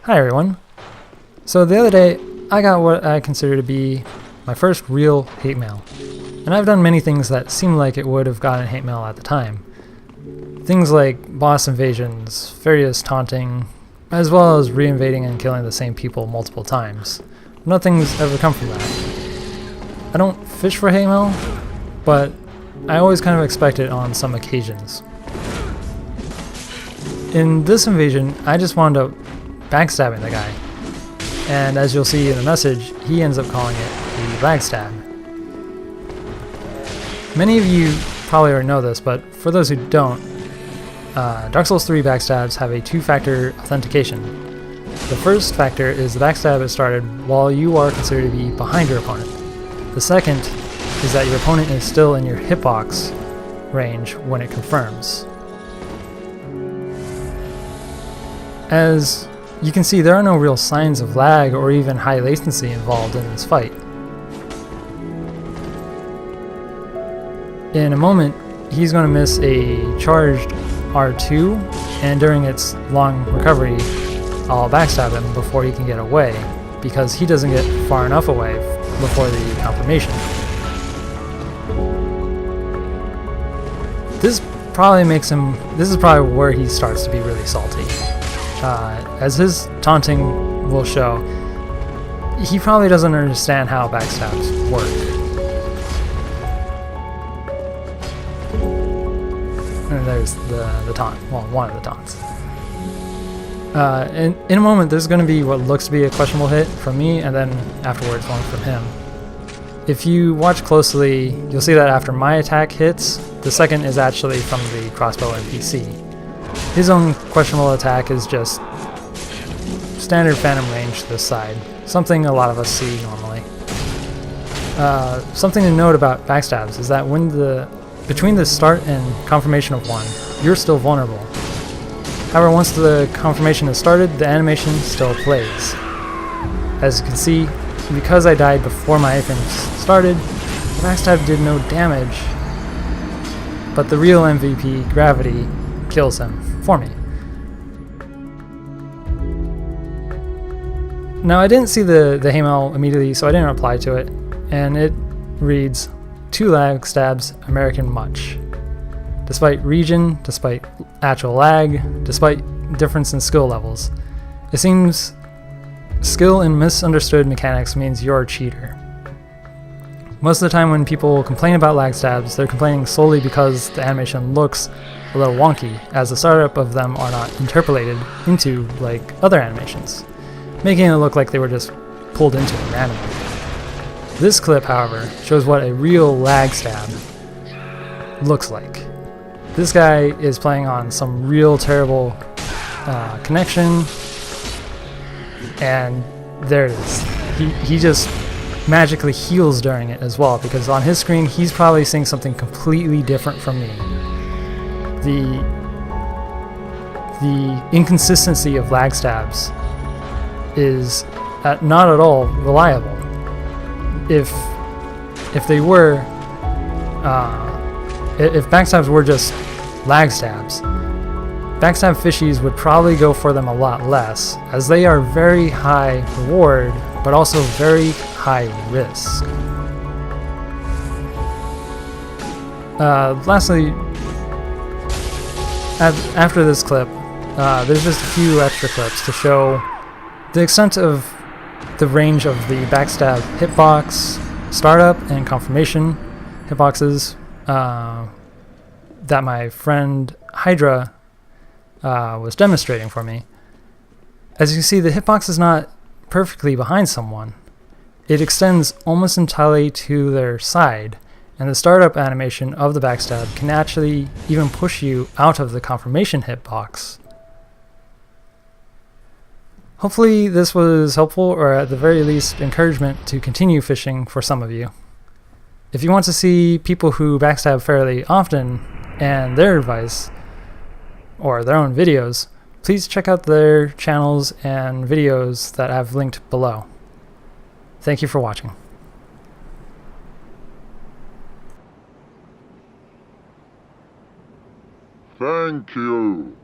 Hi everyone. So the other day I got what I consider to be my first real hate mail. And I've done many things that seemed like it would have gotten hate mail at the time. Things like boss invasions, various taunting, as well as reinvading and killing the same people multiple times. Nothing's ever come from that. I don't fish for hate mail, but I always kind of expect it on some occasions. In this invasion, I just wound up backstabbing the guy, and as you'll see in the message, he ends up calling it the Lagstab. Many of you probably already know this, but for those who don't, Dark Souls 3 backstabs have a two-factor authentication. The first factor is the backstab is started while you are considered to be behind your opponent. The second is that your opponent is still in your hitbox range when it confirms. As you can see, there are no real signs of lag or even high latency involved in this fight. In a moment, he's going to miss a charged R2, and during its long recovery, I'll backstab him before he can get away, because he doesn't get far enough away before the confirmation. This is probably where he starts to be really salty. As his taunting will show, he probably doesn't understand how backstabs work. And there's the taunt, well, one of the taunts. In a moment, there's going to be what looks to be a questionable hit from me, and then afterwards one from him. If you watch closely, you'll see that after my attack hits, the second is actually from the crossbow NPC. His own questionable attack is just standard phantom range this side, something a lot of us see normally. Something to note about backstabs is that between the start and confirmation of one, you're still vulnerable. However, once the confirmation is started, the animation still plays. As you can see, because I died before my iframes started, the backstab did no damage, but the real MVP, Gravity, kills him for me. Now, I didn't see the hate mail immediately, so I didn't reply to it, and it reads, "2 Lagstabs, American much. Despite region, despite actual lag, despite difference in skill levels, it seems skill in misunderstood mechanics means you're a cheater." Most of the time when people complain about Lagstabs, they're complaining solely because the animation looks a little wonky, as the startup of them are not interpolated into like other animations, making it look like they were just pulled into it randomly. This clip, however, shows what a real Lagstab looks like. This guy is playing on some real terrible connection, and there it is. He just magically heals during it as well, because on his screen he's probably seeing something completely different from me. The inconsistency of Lagstabs is not at all reliable. If they were, if backstabs were just Lagstabs, backstab fishies would probably go for them a lot less, as they are very high reward, but also very high risk. Lastly, after this clip, there's just a few extra clips to show the extent of the range of the backstab hitbox, startup, and confirmation hitboxes that my friend Hydra was demonstrating for me. As you can see, the hitbox is not perfectly behind someone. It extends almost entirely to their side, and the startup animation of the backstab can actually even push you out of the confirmation hitbox. Hopefully this was helpful, or at the very least encouragement to continue fishing for some of you. If you want to see people who backstab fairly often and their advice, or their own videos, please check out their channels and videos that I've linked below. Thank you for watching. Thank you.